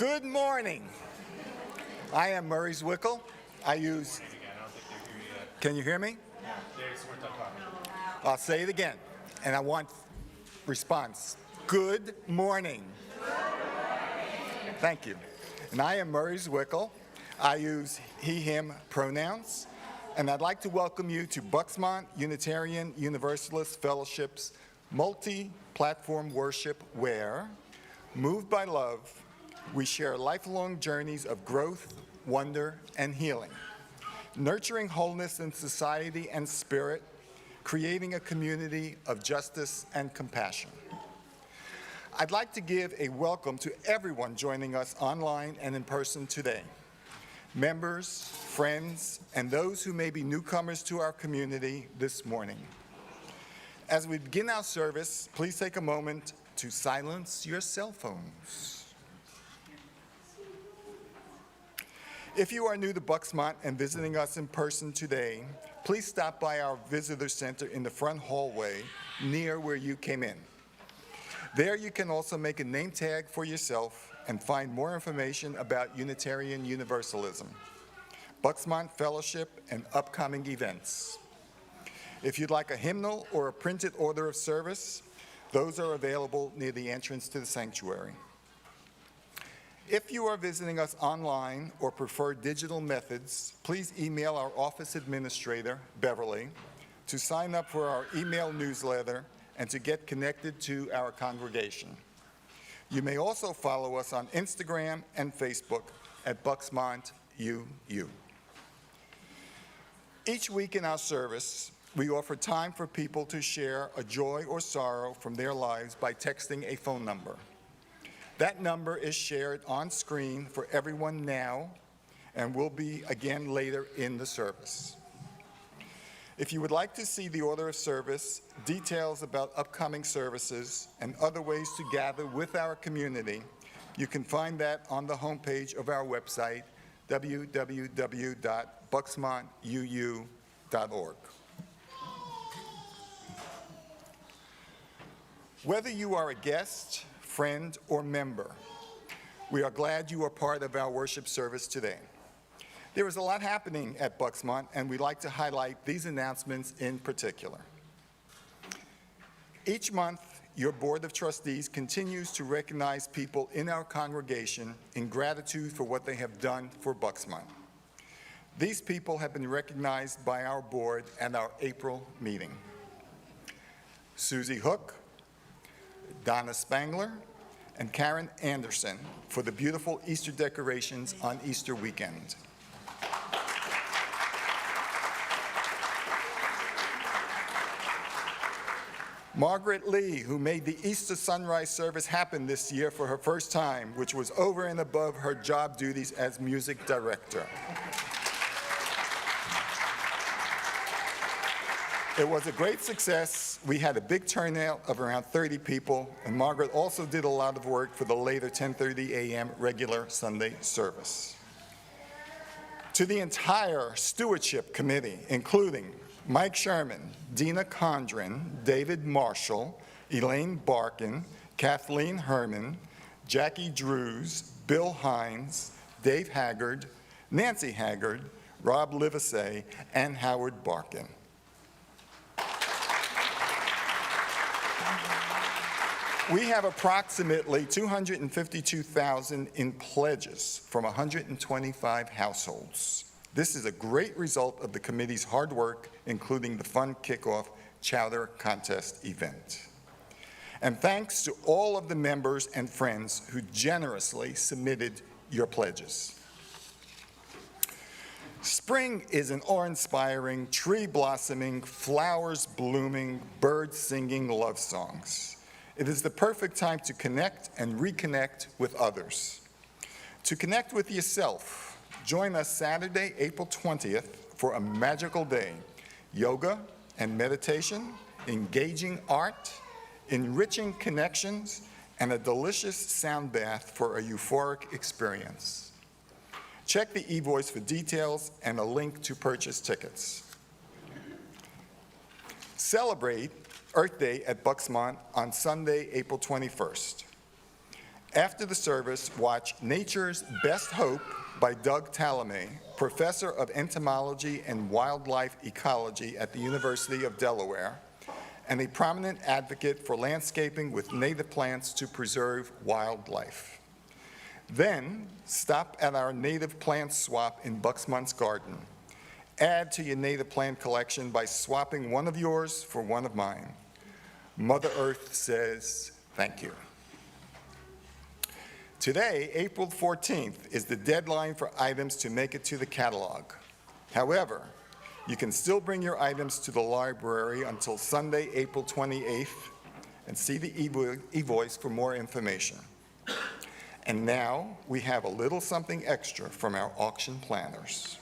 Good morning. I am Murray Zwickel. Can you hear me? I'll say it again, and I want response. Good morning. Thank you. And I am Murray Zwickel. I use he, him pronouns, and I'd like to welcome you to Bucksmont Unitarian Universalist Fellowship's multi-platform worship where, moved by love, we share lifelong journeys of growth, wonder, and healing, nurturing wholeness in society and spirit, creating a community of justice and compassion. I'd like to give a welcome to everyone joining us online and in person today. Members, friends, and those who may be newcomers to our community this morning. As we begin our service, please take a moment to silence your cell phones. If you are new to Bucksmont and visiting us in person today, please stop by our visitor center in the front hallway near where you came in. There you can also make a name tag for yourself and find more information about Unitarian Universalism, Bucksmont Fellowship, and upcoming events. If you'd like a hymnal or a printed order of service, those are available near the entrance to the sanctuary. If you are visiting us online or prefer digital methods, please email our office administrator, Beverly, to sign up for our email newsletter and to get connected to our congregation. You may also follow us on Instagram and Facebook at Bucksmont UU. Each week in our service, we offer time for people to share a joy or sorrow from their lives by texting a phone number. That number is shared on screen for everyone now and will be again later in the service. If you would like to see the order of service, details about upcoming services, and other ways to gather with our community, you can find that on the homepage of our website, www.bucksmontuu.org. Whether you are a guest, friend, or member, we are glad you are part of our worship service today. There is a lot happening at Bucksmont, and we'd like to highlight these announcements in particular. Each month, your Board of Trustees continues to recognize people in our congregation in gratitude for what they have done for Bucksmont. These people have been recognized by our board at our April meeting. Susie Hook, Donna Spangler, and Karen Anderson for the beautiful Easter decorations on Easter weekend. Margaret Lee, who made the Easter sunrise service happen this year for her first time, which was over and above her job duties as music director. It was a great success. We had a big turnout of around 30 people, and Margaret also did a lot of work for the later 10:30 a.m. regular Sunday service. To the entire stewardship committee, including Mike Sherman, Dina Condren, David Marshall, Elaine Barkin, Kathleen Herman, Jackie Drews, Bill Hines, Dave Haggard, Nancy Haggard, Rob Livesey, and Howard Barkin. We have approximately $252,000 in pledges from 125 households. This is a great result of the committee's hard work, including the fun kickoff chowder contest event. And thanks to all of the members and friends who generously submitted your pledges. Spring is an awe-inspiring, tree-blossoming, flowers blooming, birds singing love songs. It is the perfect time to connect and reconnect with others. To connect with yourself, join us Saturday, April 20th for a magical day. Yoga and meditation, engaging art, enriching connections, and a delicious sound bath for a euphoric experience. Check the e-voice for details and a link to purchase tickets. Celebrate Earth Day at Bucksmont on Sunday, April 21st. After the service, watch Nature's Best Hope by Doug Talame, professor of entomology and wildlife ecology at the University of Delaware, and a prominent advocate for landscaping with native plants to preserve wildlife. Then, stop at our native plant swap in Bucksmont's garden. Add to your native plant collection by swapping one of yours for one of mine. Mother Earth says thank you. Today, April 14th, is the deadline for items to make it to the catalog. However, you can still bring your items to the library until Sunday, April 28th, and see the e-voice for more information. And now, we have a little something extra from our auction planners.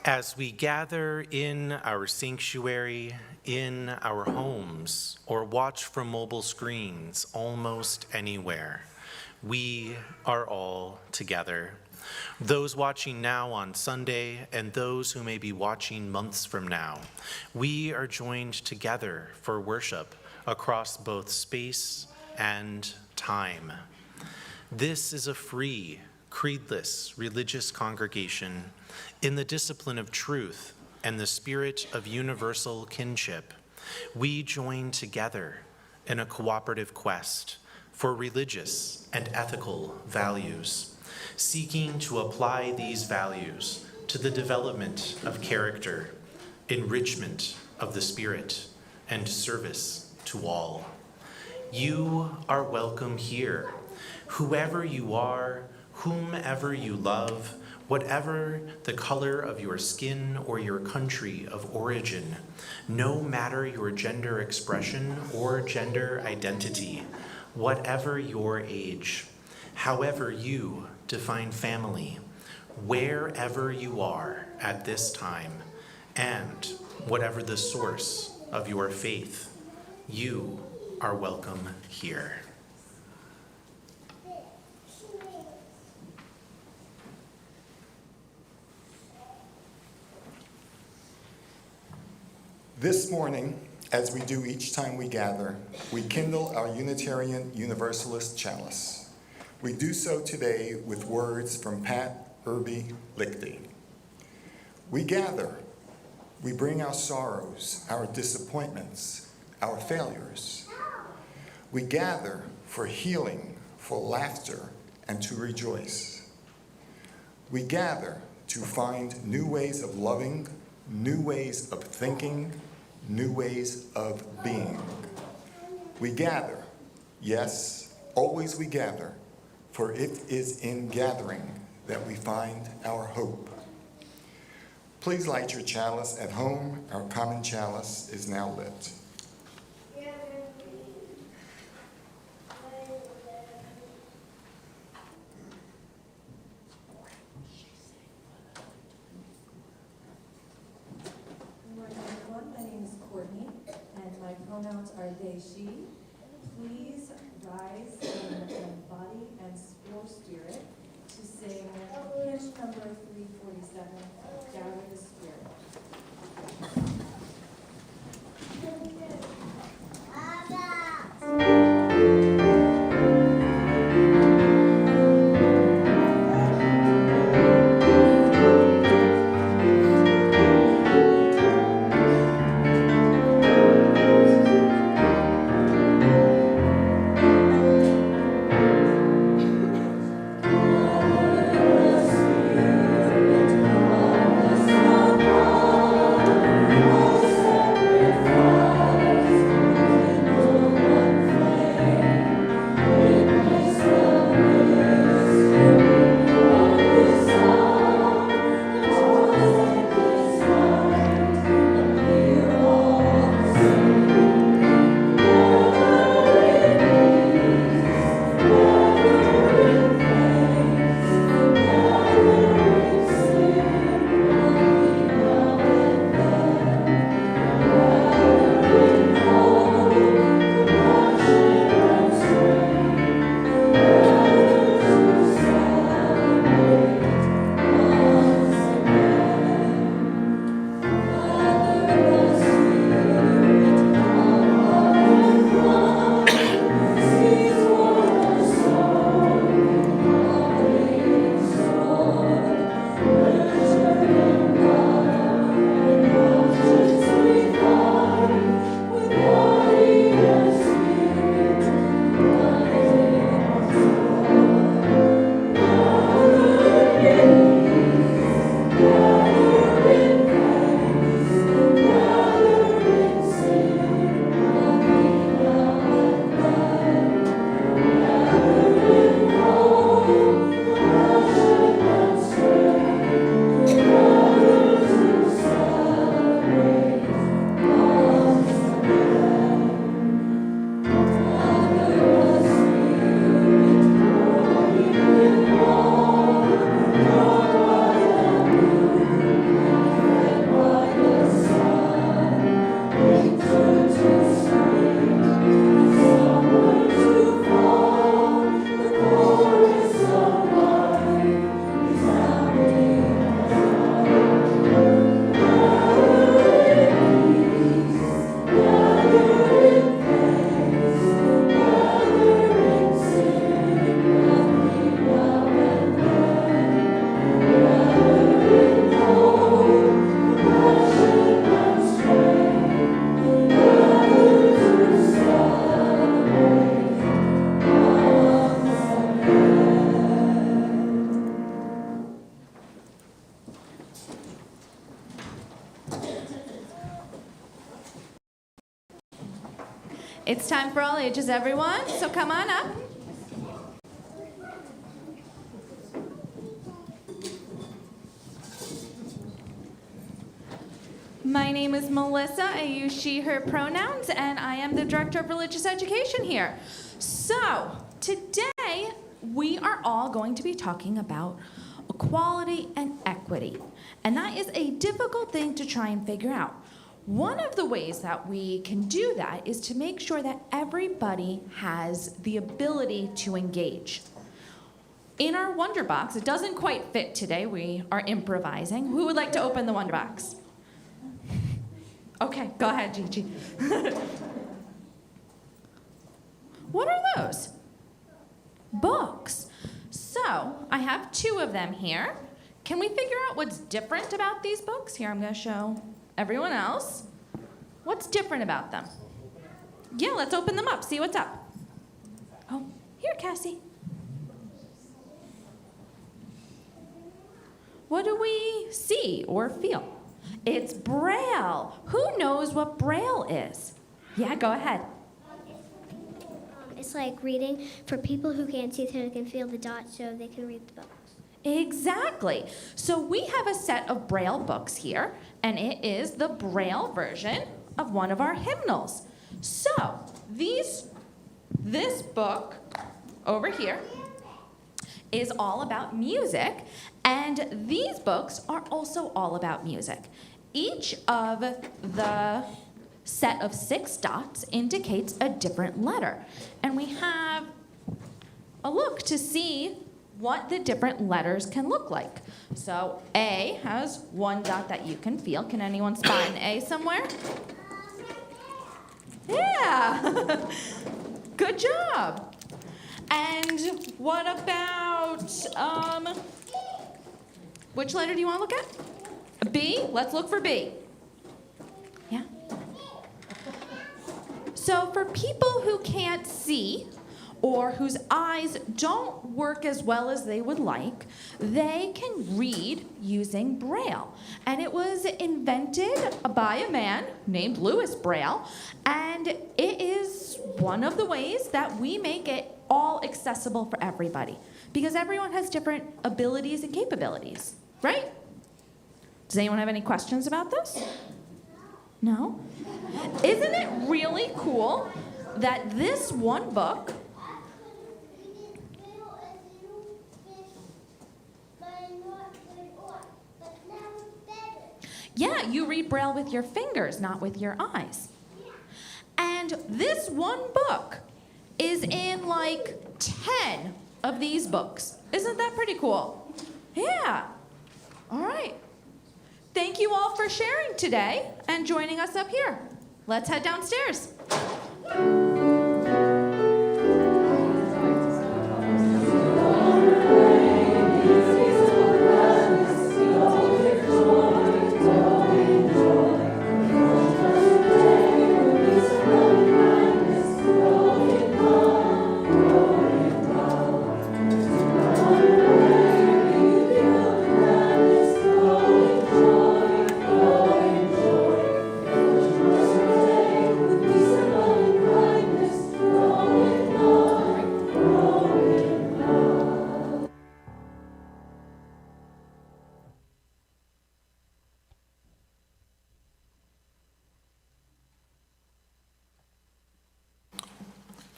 As we gather in our sanctuary, in our homes, or watch from mobile screens almost anywhere, we are all together. Those watching now on Sunday and those who may be watching months from now, we are joined together for worship across both space and time. This is a free, creedless religious congregation in the discipline of truth and the spirit of universal kinship. We join together in a cooperative quest for religious and ethical values, seeking to apply these values to the development of character, enrichment of the spirit, and service to all. You are welcome here, whoever you are, whomever you love, whatever the color of your skin or your country of origin, no matter your gender expression or gender identity, whatever your age, however you define family, wherever you are at this time, and whatever the source of your faith, you are welcome here. This morning, as we do each time we gather, we kindle our Unitarian Universalist chalice. We do so today with words from Pat Irby Lichty. We gather, we bring our sorrows, our disappointments, our failures. We gather for healing, for laughter, and to rejoice. We gather to find new ways of loving, new ways of thinking, new ways of being. We gather, yes, always we gather, for it is in gathering that we find our hope. Please light your chalice at home. Our common chalice is now lit. Good morning, everyone. My name She. Please rise in body and or spirit to sing hymn number 347, Gather the Spirit. It's time for all ages, everyone, so come on up. My name is Melissa. I use she, her pronouns, and I am the Director of Religious Education here. So, today, we are all going to be talking about equality and equity. And that is a difficult thing to try and figure out. One of the ways that we can do that is to make sure that everybody has the ability to engage. In our Wonder Box, it doesn't quite fit today, we are improvising. Who would like to open the Wonder Box? Okay, go ahead, Gigi. What are those? Books. So, I have 2 of them here. Can we figure out what's different about these books? Here, I'm gonna show everyone else. What's different about them? Yeah, let's open them up, see what's up. Oh, here, Cassie. What do we see or feel? It's Braille. Who knows what Braille is? Yeah, go ahead. It's like reading for people who can't see, so they can feel the dots so they can read the books. Exactly. So we have a set of Braille books here, and it is the Braille version of one of our hymnals. So this book over here is all about music, and these books are also all about music. Each of the set of 6 dots indicates a different letter. And we have a look to see what the different letters can look like. So A has 1 dot that you can feel. Can anyone spot an A somewhere? Yeah, good job. And what about, which letter do you want to look at? B? Let's look for B. Yeah. So for people who can't see, or whose eyes don't work as well as they would like, they can read using Braille. And it was invented by a man named Louis Braille, and it is one of the ways that we make it all accessible for everybody, because everyone has different abilities and capabilities, right? Does anyone have any questions about this? No? Isn't it really cool that this one book Yeah, you read Braille with your fingers, not with your eyes. And this one book is in like 10 of these books. Isn't that pretty cool? Yeah. All right. Thank you all for sharing today and joining us up here. Let's head downstairs.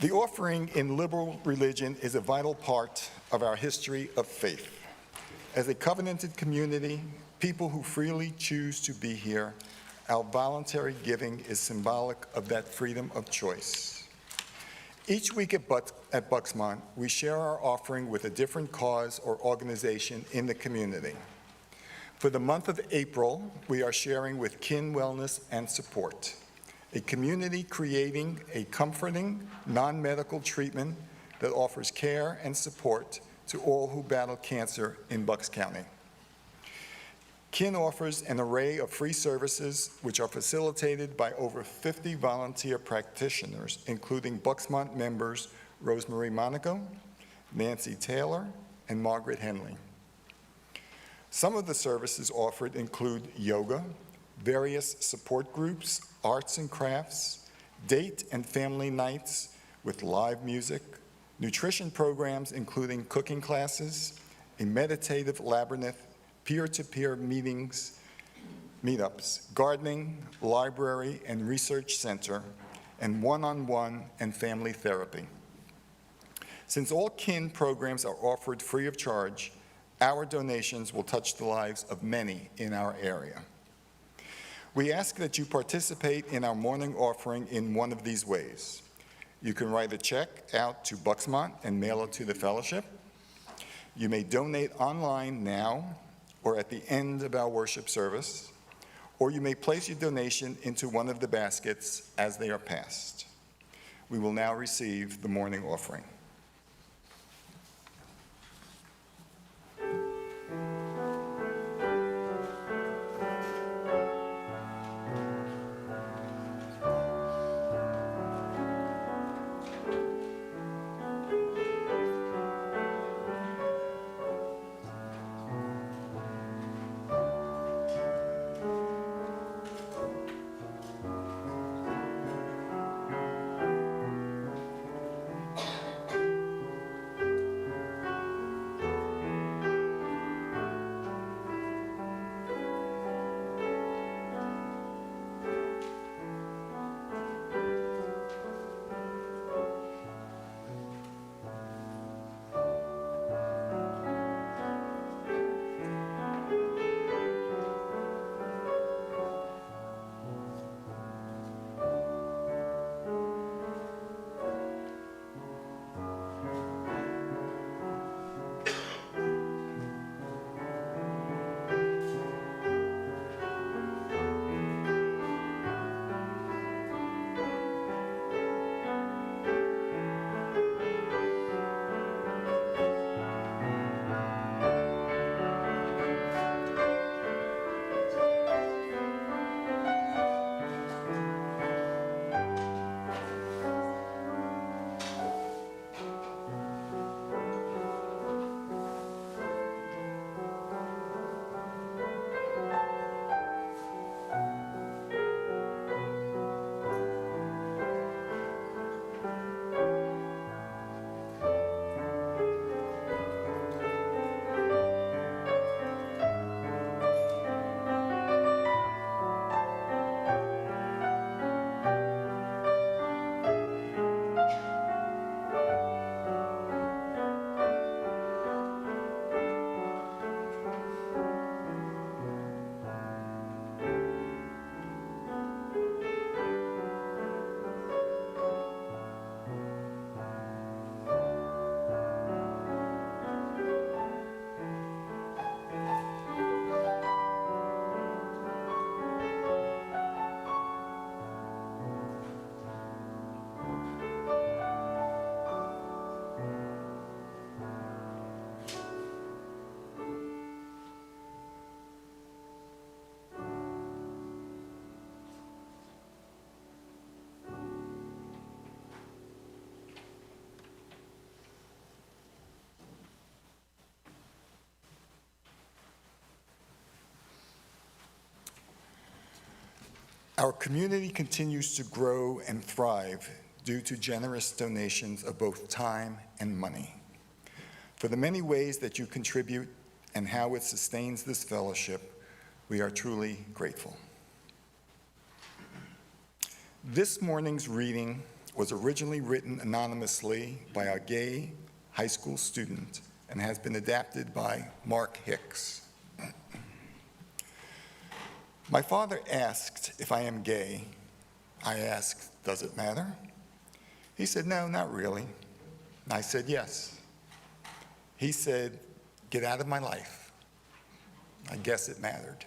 The offering in liberal religion is a vital part of our history of faith. As a covenanted community, people who freely choose to be here, our voluntary giving is symbolic of that freedom of choice. Each week at Bucksmont, we share our offering with a different cause or organization in the community. For the month of April, we are sharing with Kin Wellness and Support, a community creating a comforting, non-medical treatment that offers care and support to all who battle cancer in Bucks County. Kin offers an array of free services which are facilitated by over 50 volunteer practitioners, including Bucksmont members Rosemary Monaco, Nancy Taylor, and Margaret Henley. Some of the services offered include yoga, various support groups, arts and crafts, date and family nights with live music, nutrition programs including cooking classes, a meditative labyrinth, peer-to-peer meetups, gardening, library and research center, and one-on-one and family therapy. Since all Kin programs are offered free of charge, our donations will touch the lives of many in our area. We ask that you participate in our morning offering in one of these ways. You can write a check out to Bucksmont and mail it to the fellowship. You may donate online now or at the end of our worship service, or you may place your donation into one of the baskets as they are passed. We will now receive the morning offering. Our community continues to grow and thrive due to generous donations of both time and money. For the many ways that you contribute and how it sustains this fellowship, we are truly grateful. This morning's reading was originally written anonymously by a gay high school student and has been adapted by Mark Hicks. My father asked if I am gay. I asked, does it matter? He said, no, not really. I said, yes. He said, get out of my life. I guess it mattered.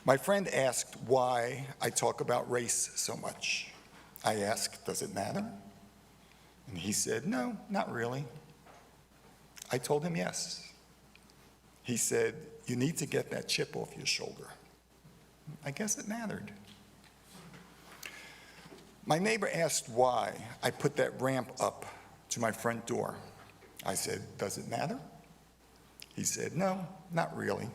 My friend asked why I talk about race so much. I asked, does it matter? And he said, no, not really. I told him yes. He said, you need to get that chip off your shoulder. I guess it mattered. My neighbor asked why I put that ramp up to my front door. I said, does it matter? He said, no, not really.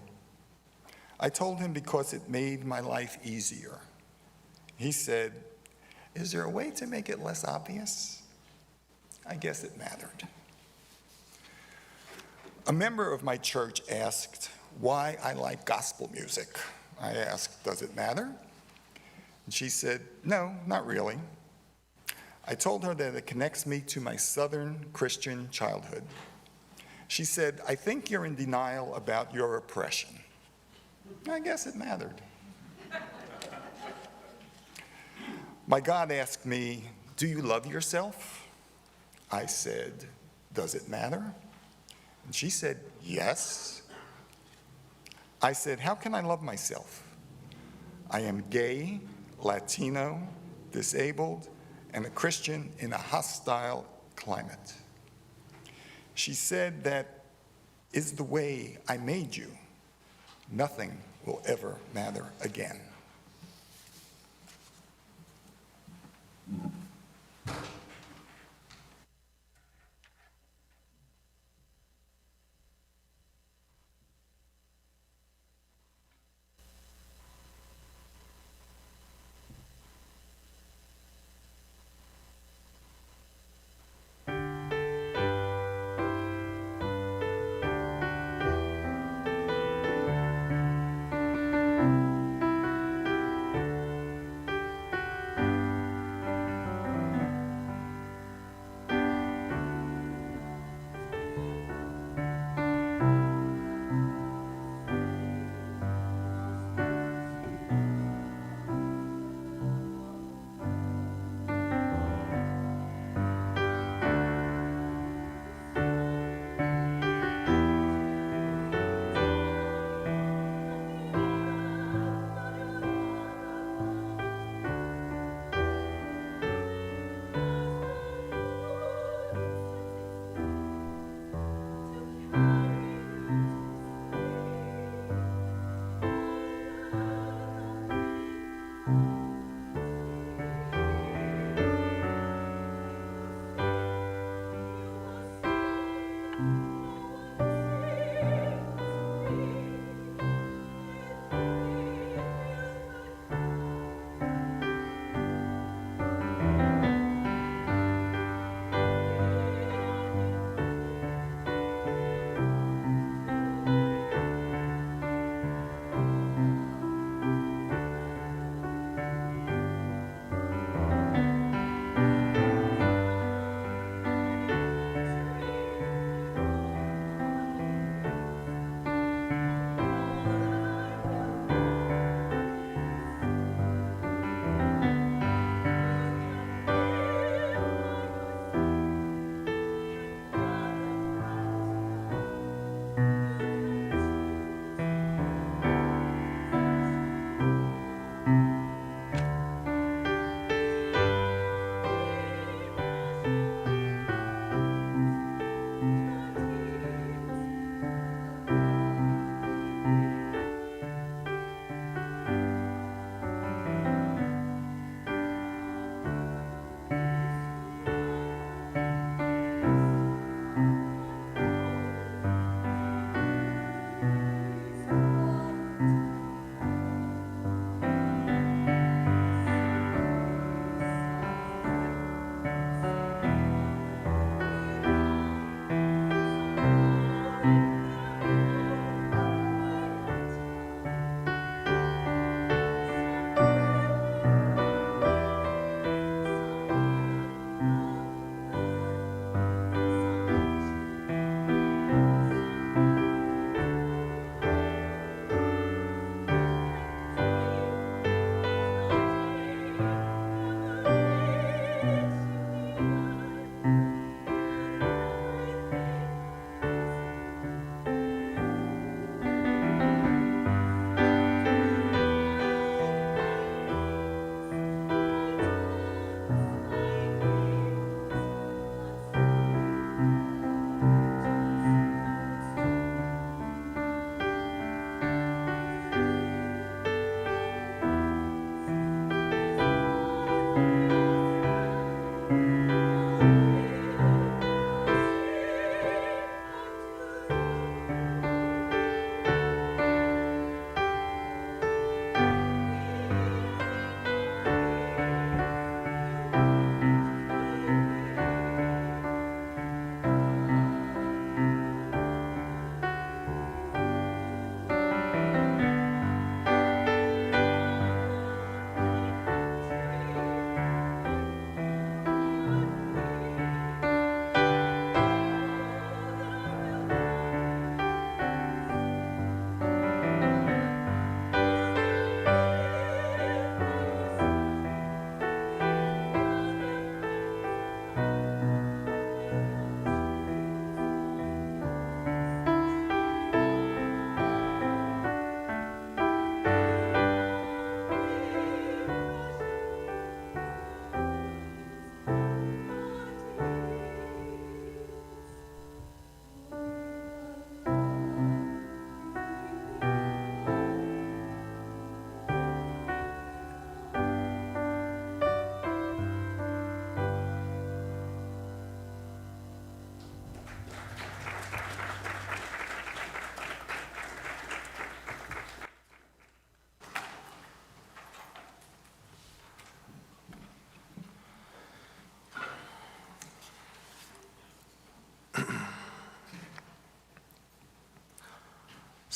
I told him because it made my life easier. He said, is there a way to make it less obvious? I guess it mattered. A member of my church asked why I like gospel music. I asked, does it matter? And she said, no, not really. I told her that it connects me to my Southern Christian childhood. She said, I think you're in denial about your oppression. I guess it mattered. My God asked me, do you love yourself? I said, does it matter? And she said, yes. I said, how can I love myself? I am gay, Latino, disabled, and a Christian in a hostile climate. She said that is the way I made you. Nothing will ever matter again.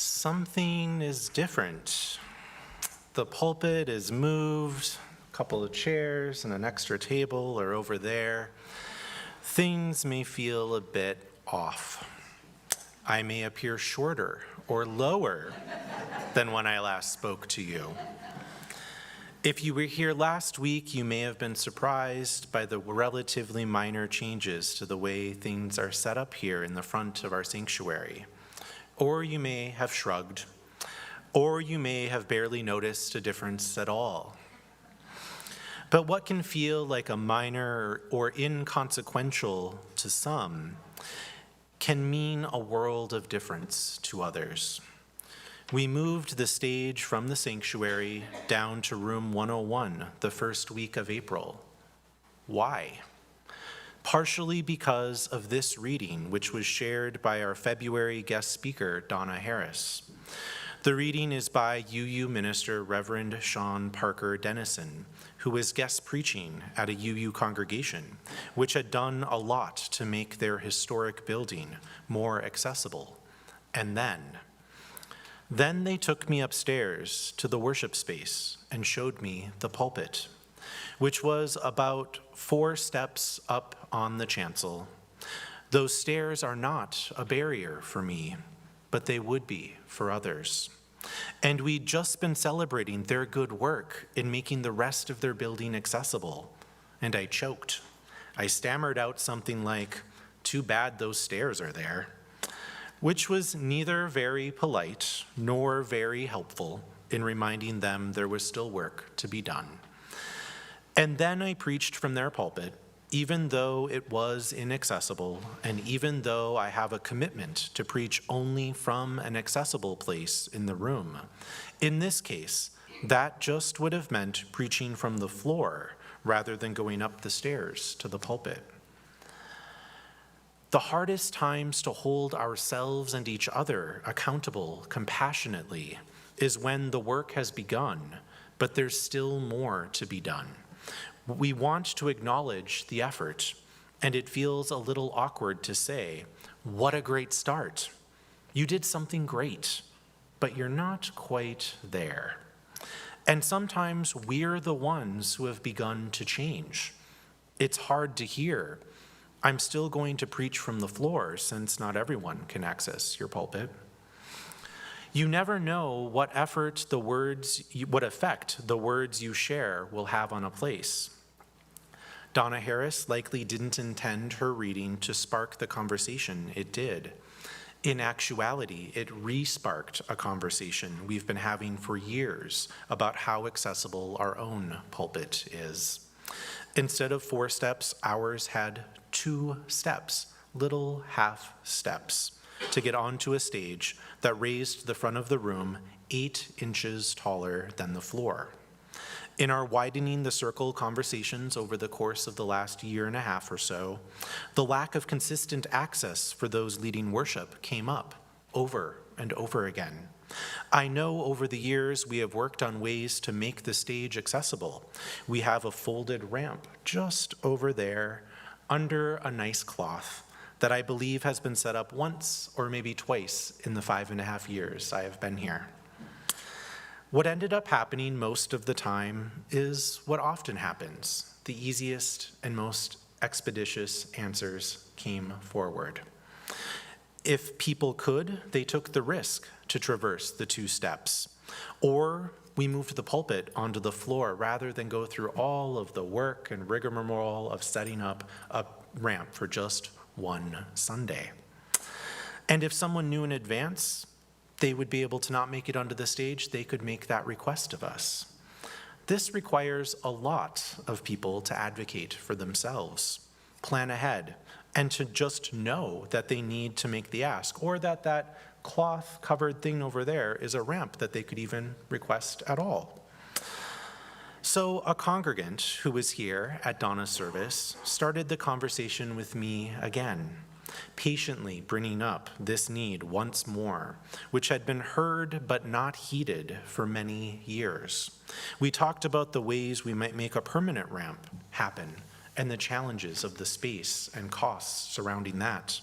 something is different. The pulpit is moved, a couple of chairs and an extra table are over there. Things may feel a bit off. I may appear shorter or lower than when I last spoke to you. If you were here last week, you may have been surprised by the relatively minor changes to the way things are set up here in the front of our sanctuary. Or you may have shrugged, or you may have barely noticed a difference at all. But what can feel like a minor or inconsequential to some can mean a world of difference to others. We moved the stage from the sanctuary down to room 101 the first week of April. Why? Partially because of this reading, which was shared by our February guest speaker, Donna Harris. The reading is by UU minister Reverend Sean Parker Dennison, who was guest preaching at a UU congregation, which had done a lot to make their historic building more accessible. And then they took me upstairs to the worship space and showed me the pulpit, which was about 4 steps up on the chancel. Those stairs are not a barrier for me, but they would be for others. And we'd just been celebrating their good work in making the rest of their building accessible, and I choked. I stammered out something like, "Too bad those stairs are there," which was neither very polite nor very helpful in reminding them there was still work to be done. And then I preached from their pulpit, even though it was inaccessible, and even though I have a commitment to preach only from an accessible place in the room. In this case, that just would have meant preaching from the floor rather than going up the stairs to the pulpit. The hardest times to hold ourselves and each other accountable compassionately is when the work has begun, but there's still more to be done. We want to acknowledge the effort, and it feels a little awkward to say, "What a great start. You did something great, but you're not quite there." And sometimes we're the ones who have begun to change. It's hard to hear. I'm still going to preach from the floor since not everyone can access your pulpit. You never know what effect the words you share will have on a place. Donna Harris likely didn't intend her reading to spark the conversation it did. In actuality, it re-sparked a conversation we've been having for years about how accessible our own pulpit is. Instead of 4 steps, ours had 2 steps, little half steps, to get onto a stage that raised the front of the room 8 inches taller than the floor. In our widening the circle conversations over the course of the last year and a half or so, the lack of consistent access for those leading worship came up over and over again. I know over the years we have worked on ways to make the stage accessible. We have a folded ramp just over there under a nice cloth that I believe has been set up once or maybe twice in the 5.5 years I have been here. What ended up happening most of the time is what often happens. The easiest and most expeditious answers came forward. If people could, they took the risk to traverse the 2 steps. Or we moved the pulpit onto the floor rather than go through all of the work and rigmarole of setting up a ramp for just one Sunday. And if someone knew in advance they would be able to not make it onto the stage, they could make that request of us. This requires a lot of people to advocate for themselves, plan ahead, and to just know that they need to make the ask, or that that cloth-covered thing over there is a ramp that they could even request at all. So a congregant who was here at Donna's service started the conversation with me again, patiently bringing up this need once more, which had been heard but not heeded for many years. We talked about the ways we might make a permanent ramp happen and the challenges of the space and costs surrounding that.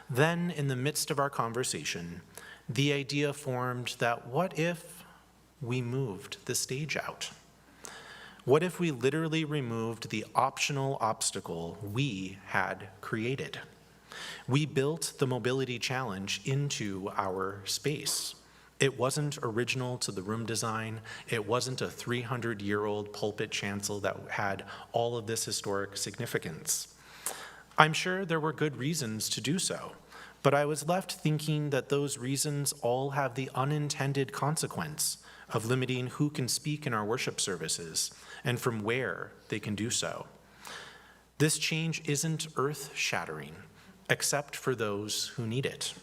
Then, in the midst of our conversation, the idea formed that what if we moved the stage out? What if we literally removed the optional obstacle we had created? We built the mobility challenge into our space. It wasn't original to the room design. It wasn't a 300-year-old pulpit chancel that had all of this historic significance. I'm sure there were good reasons to do so, but I was left thinking that those reasons all have the unintended consequence of limiting who can speak in our worship services and from where they can do so. This change isn't earth-shattering, except for those who need it.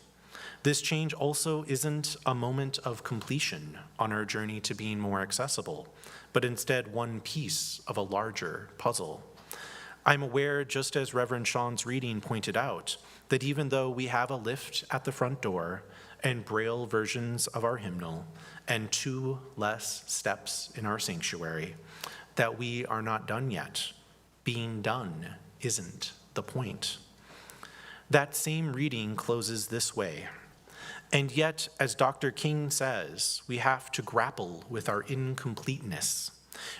This change also isn't a moment of completion on our journey to being more accessible, but instead one piece of a larger puzzle. I'm aware, just as Reverend Sean's reading pointed out, that even though we have a lift at the front door and Braille versions of our hymnal and 2 less steps in our sanctuary, that we are not done yet. Being done isn't the point. That same reading closes this way. And yet, as Dr. King says, we have to grapple with our incompleteness.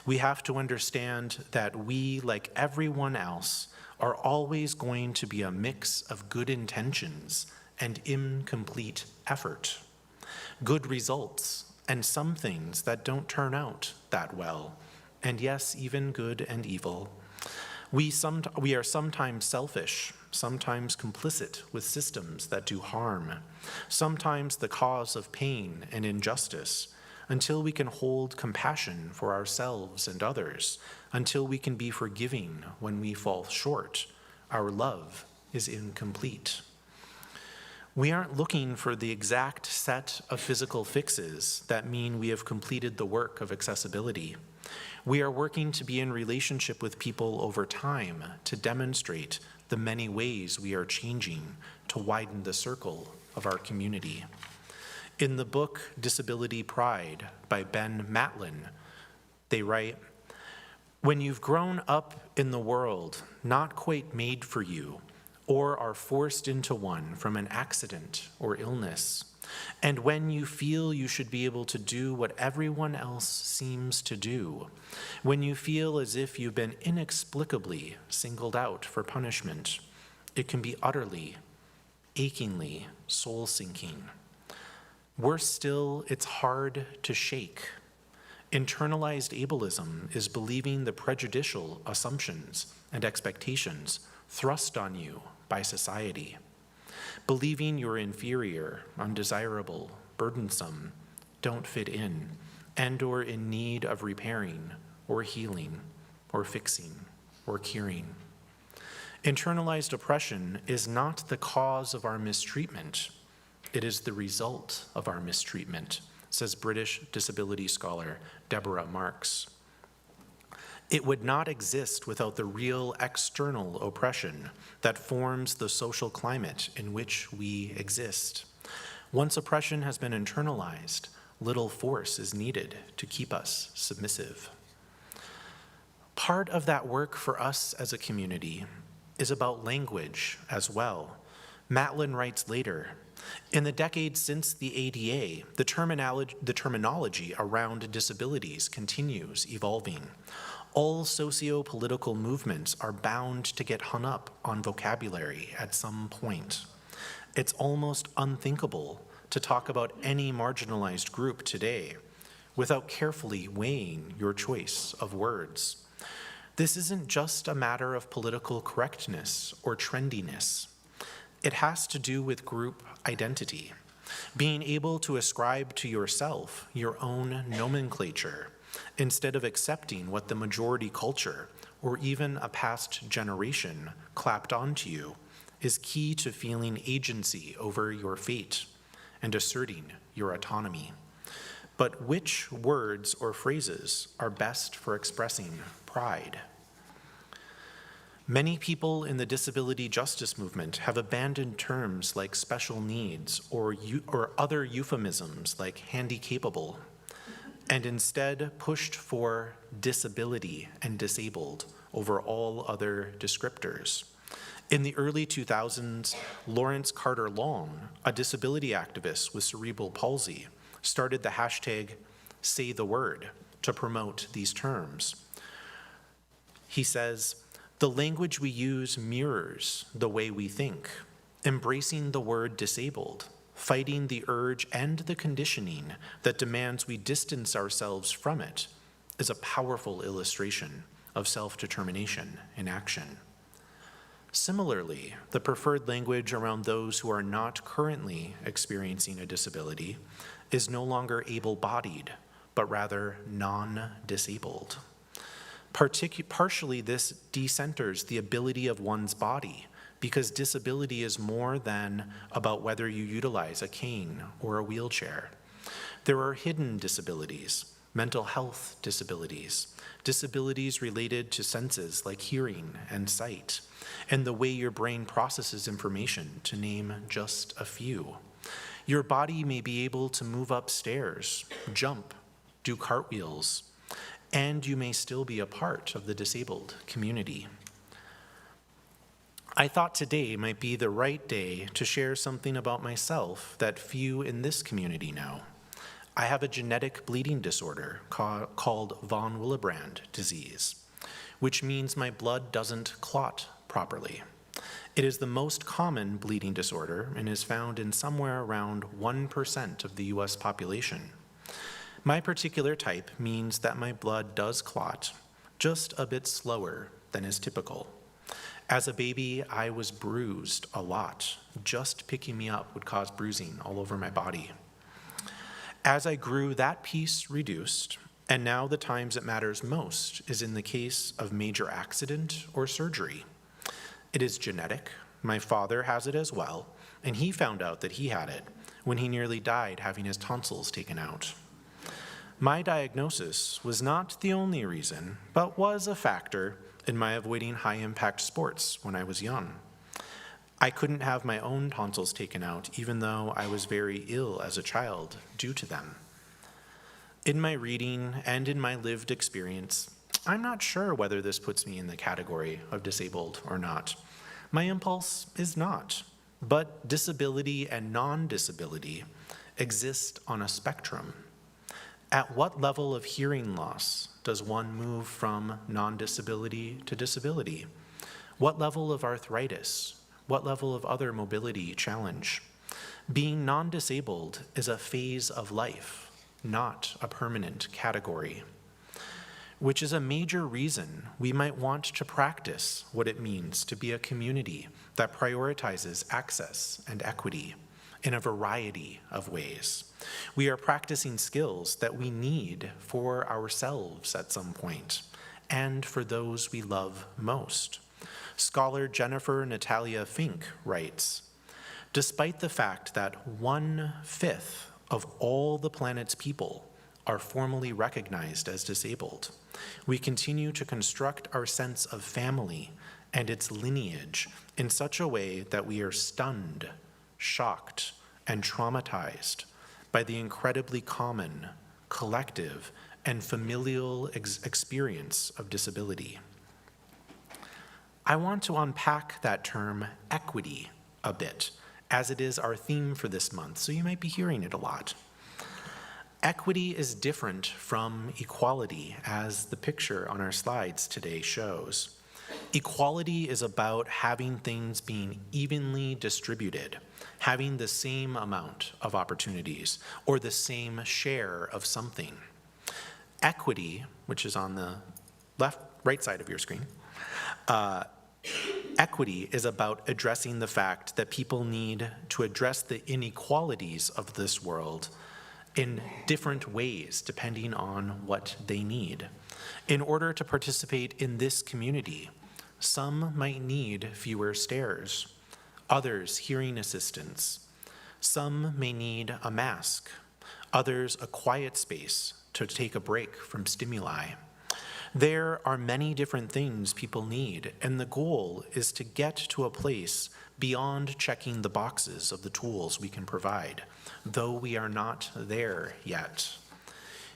We have to understand that we, like everyone else, are always going to be a mix of good intentions and incomplete effort, good results, and some things that don't turn out that well, and yes, even good and evil. We are sometimes selfish, sometimes complicit with systems that do harm, sometimes the cause of pain and injustice, until we can hold compassion for ourselves and others, until we can be forgiving when we fall short. Our love is incomplete. We aren't looking for the exact set of physical fixes that mean we have completed the work of accessibility. We are working to be in relationship with people over time to demonstrate the many ways we are changing to widen the circle of our community. In the book Disability Pride by Ben Matlin, they write, "When you've grown up in the world not quite made for you, or are forced into one from an accident or illness, and when you feel you should be able to do what everyone else seems to do, when you feel as if you've been inexplicably singled out for punishment, it can be utterly, achingly soul-sinking. Worse still, it's hard to shake. Internalized ableism is believing the prejudicial assumptions and expectations thrust on you by society, believing you're inferior, undesirable, burdensome, don't fit in, and or in need of repairing or healing or fixing or curing. Internalized oppression is not the cause of our mistreatment. It is the result of our mistreatment, says British disability scholar Deborah Marks. It would not exist without the real external oppression that forms the social climate in which we exist. Once oppression has been internalized, little force is needed to keep us submissive. Part of that work for us as a community is about language as well. Matlin writes later, "In the decades since the ADA, the terminology around disabilities continues evolving. All socio-political movements are bound to get hung up on vocabulary at some point. It's almost unthinkable to talk about any marginalized group today without carefully weighing your choice of words. This isn't just a matter of political correctness or trendiness. It has to do with group identity, being able to ascribe to yourself your own nomenclature, instead of accepting what the majority culture, or even a past generation, clapped onto you, is key to feeling agency over your fate and asserting your autonomy. But which words or phrases are best for expressing pride? Many people in the disability justice movement have abandoned terms like special needs or other euphemisms like handy-capable, and instead pushed for disability and disabled over all other descriptors. In the early 2000s, Lawrence Carter Long, a disability activist with cerebral palsy, started the hashtag #SayTheWord to promote these terms. He says, "The language we use mirrors the way we think. Embracing the word disabled, fighting the urge and the conditioning that demands we distance ourselves from it, is a powerful illustration of self-determination in action." Similarly, the preferred language around those who are not currently experiencing a disability is no longer able-bodied, but rather non-disabled. Partially, this decenters the ability of one's body, because disability is more than about whether you utilize a cane or a wheelchair. There are hidden disabilities, mental health disabilities, disabilities related to senses like hearing and sight, and the way your brain processes information, to name just a few. Your body may be able to move upstairs, jump, do cartwheels, and you may still be a part of the disabled community. I thought today might be the right day to share something about myself that few in this community know. I have a genetic bleeding disorder called von Willebrand disease, which means my blood doesn't clot properly. It is the most common bleeding disorder and is found in somewhere around 1% of the US population. My particular type means that my blood does clot, just a bit slower than is typical. As a baby, I was bruised a lot. Just picking me up would cause bruising all over my body. As I grew, that piece reduced, and now the times it matters most is in the case of major accident or surgery. It is genetic. My father has it as well, and he found out that he had it when he nearly died having his tonsils taken out. My diagnosis was not the only reason, but was a factor in my avoiding high-impact sports when I was young. I couldn't have my own tonsils taken out, even though I was very ill as a child due to them. In my reading and in my lived experience, I'm not sure whether this puts me in the category of disabled or not. My impulse is not, but disability and non-disability exist on a spectrum. At what level of hearing loss does one move from non-disability to disability? What level of arthritis? What level of other mobility challenge? Being non-disabled is a phase of life, not a permanent category, which is a major reason we might want to practice what it means to be a community that prioritizes access and equity in a variety of ways. We are practicing skills that we need for ourselves at some point, and for those we love most. Scholar Jennifer Natalia Fink writes, "Despite the fact that 1/5 of all the planet's people are formally recognized as disabled, we continue to construct our sense of family and its lineage in such a way that we are stunned, shocked, and traumatized by the incredibly common, collective, and familial experience of disability." I want to unpack that term equity a bit, as it is our theme for this month, so you might be hearing it a lot. Equity is different from equality, as the picture on our slides today shows. Equality is about having things being evenly distributed, having the same amount of opportunities, or the same share of something. Equity, which is on the right side of your screen, equity is about addressing the fact that people need to address the inequalities of this world in different ways depending on what they need. In order to participate in this community, some might need fewer stairs, others hearing assistance. Some may need a mask, others a quiet space to take a break from stimuli. There are many different things people need, and the goal is to get to a place beyond checking the boxes of the tools we can provide, though we are not there yet.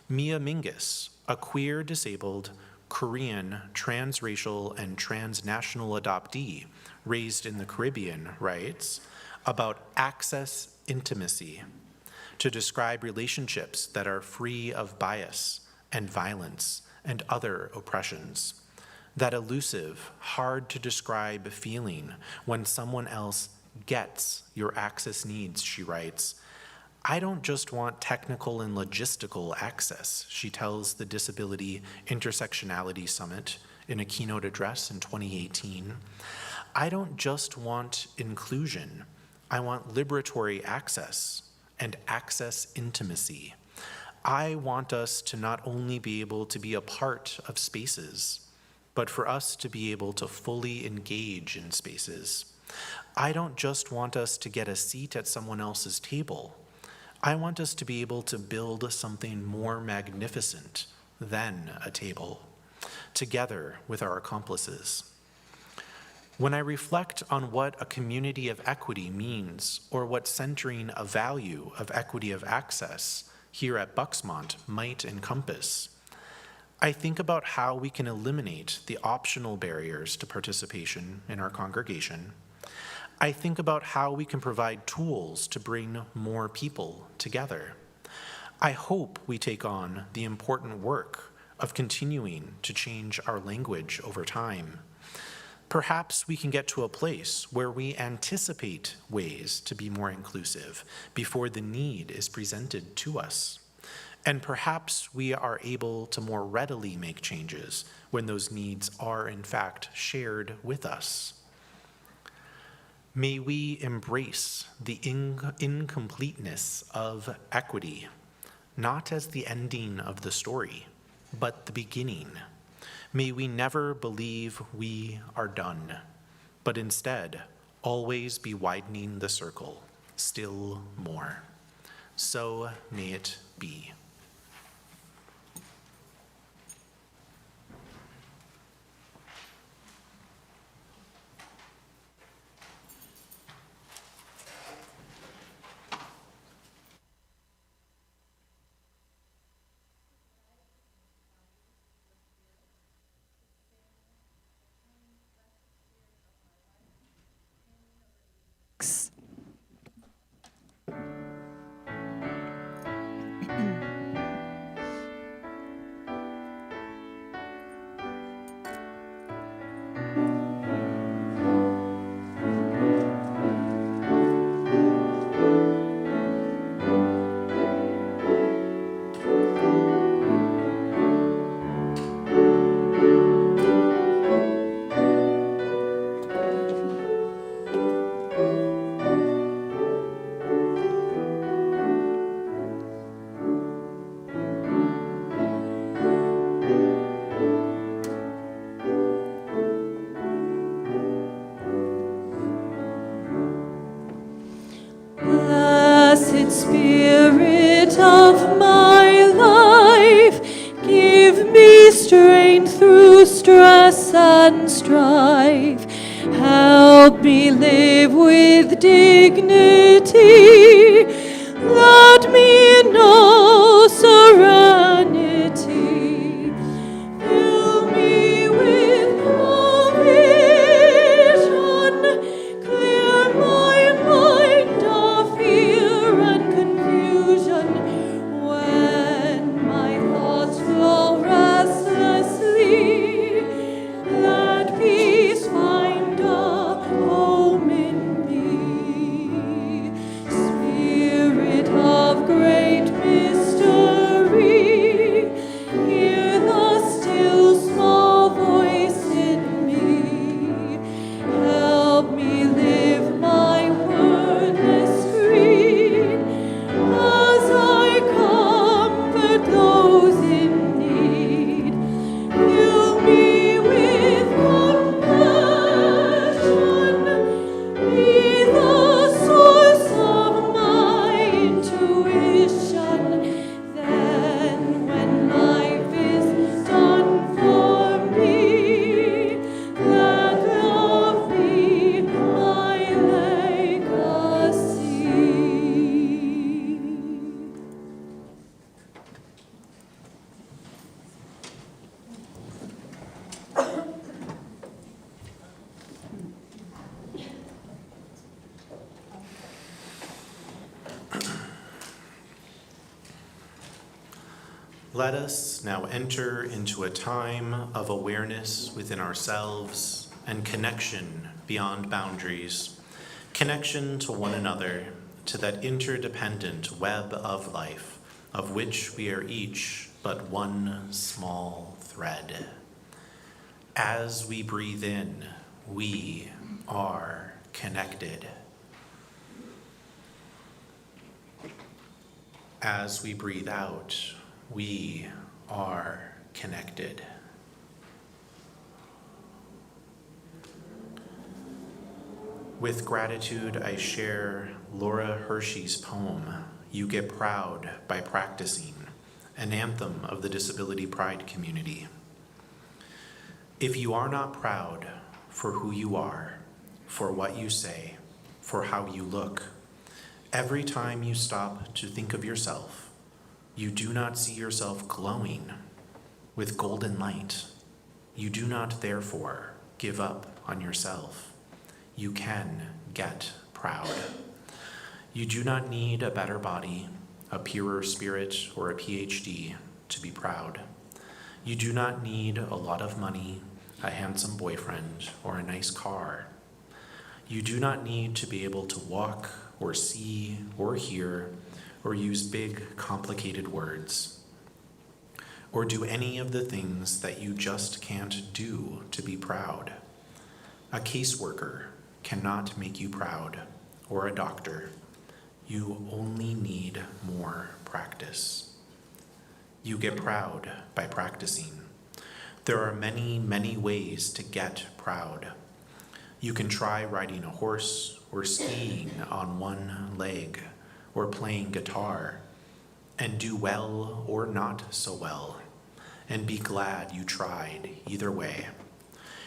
Mia Mingus, a queer disabled Korean, transracial, and transnational adoptee raised in the Caribbean writes about access intimacy to describe relationships that are free of bias and violence and other oppressions. That elusive, hard to describe feeling when someone else gets your access needs, she writes. I don't just want technical and logistical access, she tells the Disability Intersectionality Summit in a keynote address in 2018. I don't just want inclusion, I want liberatory access and access intimacy. I want us to not only be able to be a part of spaces, but for us to be able to fully engage in spaces. I don't just want us to get a seat at someone else's table. I want us to be able to build something more magnificent than a table, together with our accomplices. When I reflect on what a community of equity means, or what centering a value of equity of access here at Bucksmont might encompass, I think about how we can eliminate the optional barriers to participation in our congregation. I think about how we can provide tools to bring more people together. I hope we take on the important work of continuing to change our language over time. Perhaps we can get to a place where we anticipate ways to be more inclusive before the need is presented to us. And perhaps we are able to more readily make changes when those needs are in fact shared with us. May we embrace the incompleteness of equity, not as the ending of the story, but the beginning. May we never believe we are done, but instead always be widening the circle, still more. So may it be. Blessed Spirit of my life, give me strength through stress and strife. Help me live with dignity. Let me know serenity. Fill me with provision. Clear my mind of fear and confusion. When my thoughts flow restlessly, let peace find a home in me. Spirit Let us now enter into a time of awareness within ourselves and connection beyond boundaries, connection to one another, to that interdependent web of life, of which we are each but one small thread. As we breathe in, we are connected. As we breathe out, we are connected. With gratitude, I share Laura Hershey's poem, You Get Proud by Practicing, an anthem of the disability pride community. If you are not proud for who you are, for what you say, for how you look, every time you stop to think of yourself, you do not see yourself glowing with golden light. You do not, therefore, give up on yourself. You can get proud. You do not need a better body, a purer spirit, or a PhD to be proud. You do not need a lot of money, a handsome boyfriend, or a nice car. You do not need to be able to walk or see or hear or use big, complicated words, or do any of the things that you just can't do to be proud. A caseworker cannot make you proud, or a doctor. You only need more practice. You get proud by practicing. There are many, many ways to get proud. You can try riding a horse, or skiing on one leg, or playing guitar, and do well or not so well, and be glad you tried either way.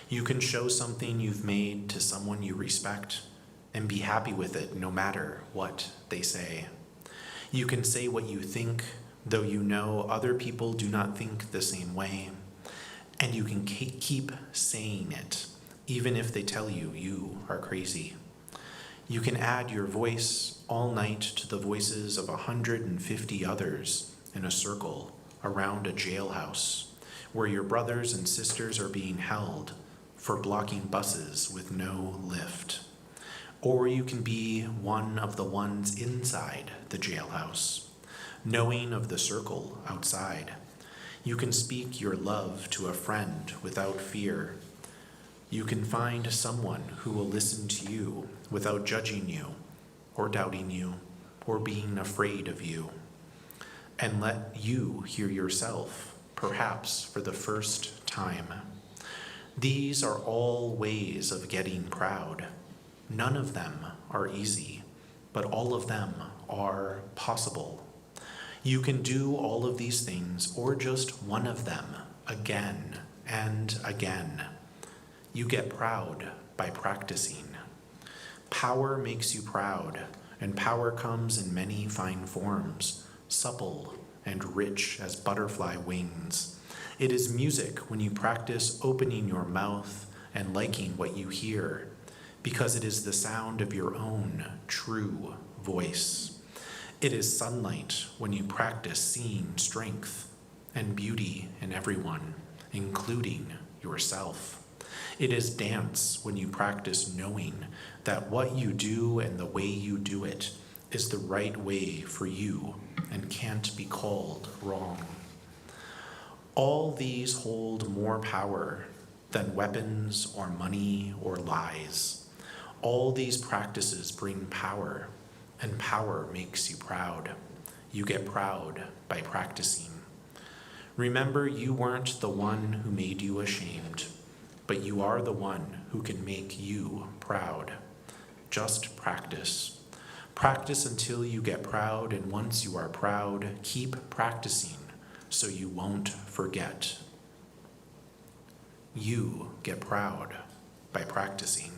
You can show something you've made to someone you respect and be happy with it no matter what they say. You can say what you think, though you know other people do not think the same way, and you can keep saying it, even if they tell you you are crazy. You can add your voice all night to the voices of 150 others in a circle around a jailhouse where your brothers and sisters are being held for blocking buses with no lift. Or you can be one of the ones inside the jailhouse, knowing of the circle outside. You can speak your love to a friend without fear. You can find someone who will listen to you without judging you, or doubting you, or being afraid of you, and let you hear yourself, perhaps for the first time. These are all ways of getting proud. None of them are easy, but all of them are possible. You can do all of these things, or just one of them, again and again. You get proud by practicing. Power makes you proud, and power comes in many fine forms, supple and rich as butterfly wings. It is music when you practice opening your mouth and liking what you hear, because it is the sound of your own true voice. It is sunlight when you practice seeing strength and beauty in everyone, including yourself. It is dance when you practice knowing that what you do and the way you do it is the right way for you and can't be called wrong. All these hold more power than weapons or money or lies. All these practices bring power, and power makes you proud. You get proud by practicing. Remember, you weren't the one who made you ashamed, but you are the one who can make you proud. Just practice. Practice until you get proud, and once you are proud, keep practicing so you won't forget. You get proud by practicing.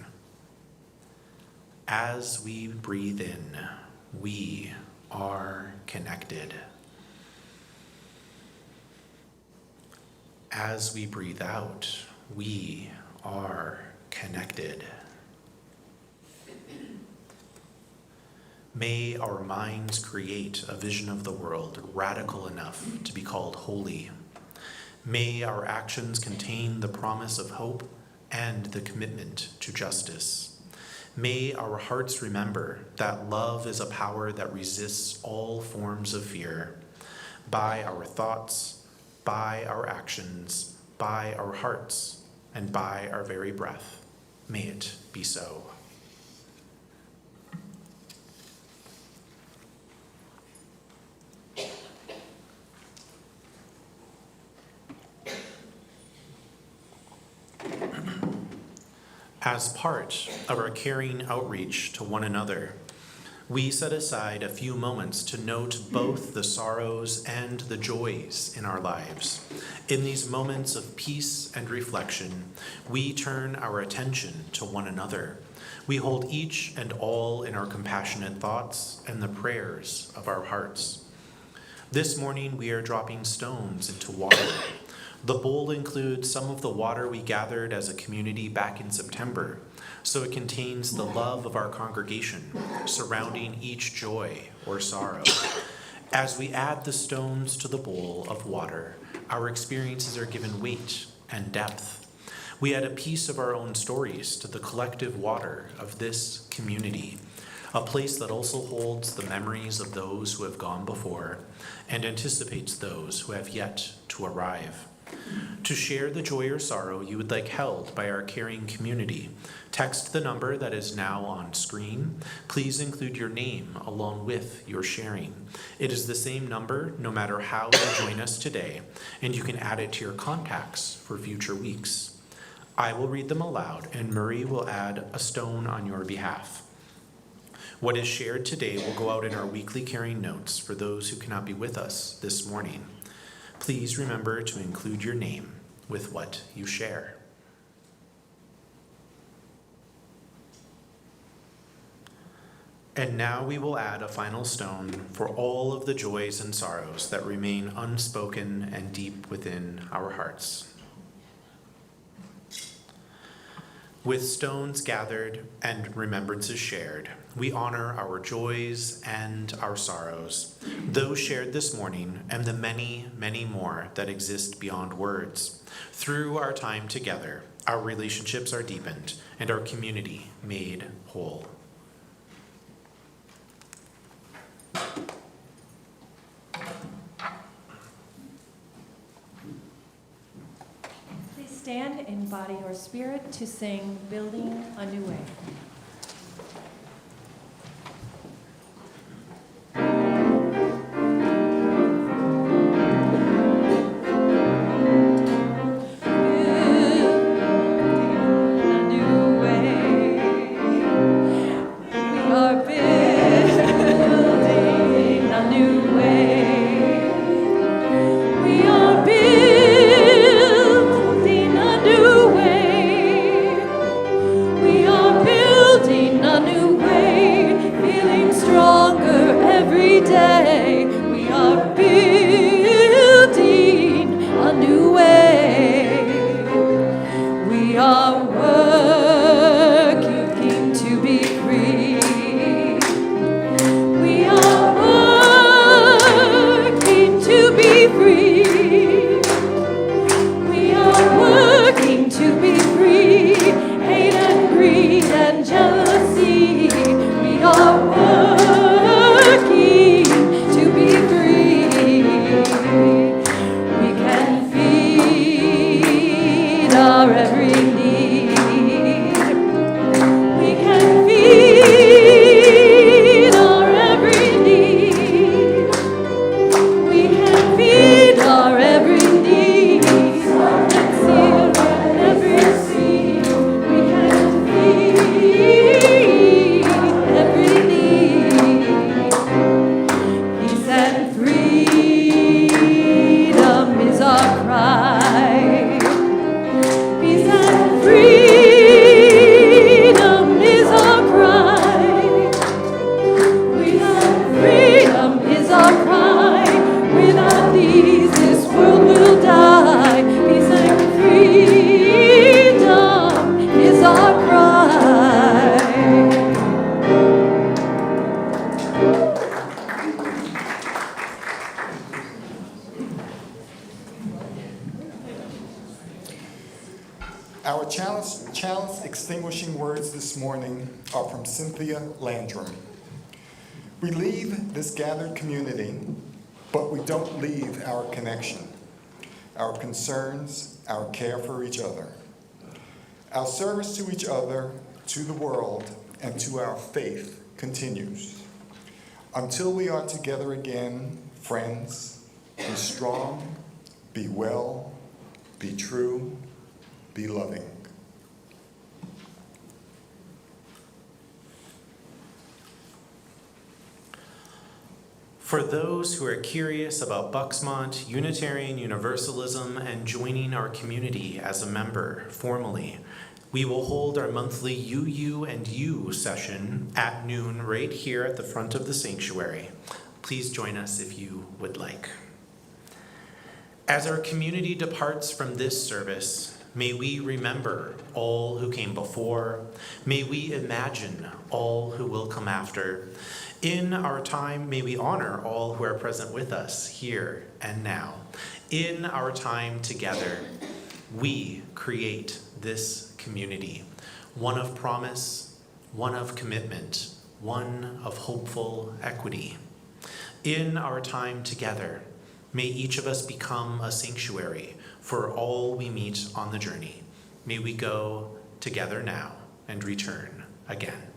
As we breathe in, we are connected. As we breathe out, we are connected. May our minds create a vision of the world radical enough to be called holy. May our actions contain the promise of hope and the commitment to justice. May our hearts remember that love is a power that resists all forms of fear. By our thoughts, by our actions, by our hearts, and by our very breath, may it be so. As part of our caring outreach to one another, we set aside a few moments to note both the sorrows and the joys in our lives. In these moments of peace and reflection, we turn our attention to one another. We hold each and all in our compassionate thoughts and the prayers of our hearts. This morning, we are dropping stones into water. The bowl includes some of the water we gathered as a community back in September, so it contains the love of our congregation surrounding each joy or sorrow. As we add the stones to the bowl of water, our experiences are given weight and depth. We add a piece of our own stories to the collective water of this community, a place that also holds the memories of those who have gone before and anticipates those who have yet to arrive. To share the joy or sorrow you would like held by our caring community, text the number that is now on screen. Please include your name along with your sharing. It is the same number no matter how you join us today, and you can add it to your contacts for future weeks. I will read them aloud, and Murray will add a stone on your behalf. What is shared today will go out in our weekly caring notes for those who cannot be with us this morning. Please remember to include your name with what you share. And now we will add a final stone for all of the joys and sorrows that remain unspoken and deep within our hearts. With stones gathered and remembrances shared, we honor our joys and our sorrows, those shared this morning and the many, many more that exist beyond words. Through our time together, our relationships are deepened and our community made whole. Please stand in body or spirit to sing Building a New Way. We are building Our chalice extinguishing words this morning are from Cynthia Landrum. We leave this gathered community, but we don't leave our connection, our concerns, our care for each other. Our service to each other, to the world, and to our faith continues. Until we are together again, friends, be strong, be well, be true, be loving. For those who are curious about Bucksmont, Unitarian Universalism, and joining our community as a member formally, we will hold our monthly UU and You session at noon right here at the front of the sanctuary. Please join us if you would like. As our community departs from this service, may we remember all who came before. May we imagine all who will come after. In our time, may we honor all who are present with us here and now. In our time together, we create this community, one of promise, one of commitment, one of hopeful equity. In our time together, may each of us become a sanctuary for all we meet on the journey. May we go together now and return again.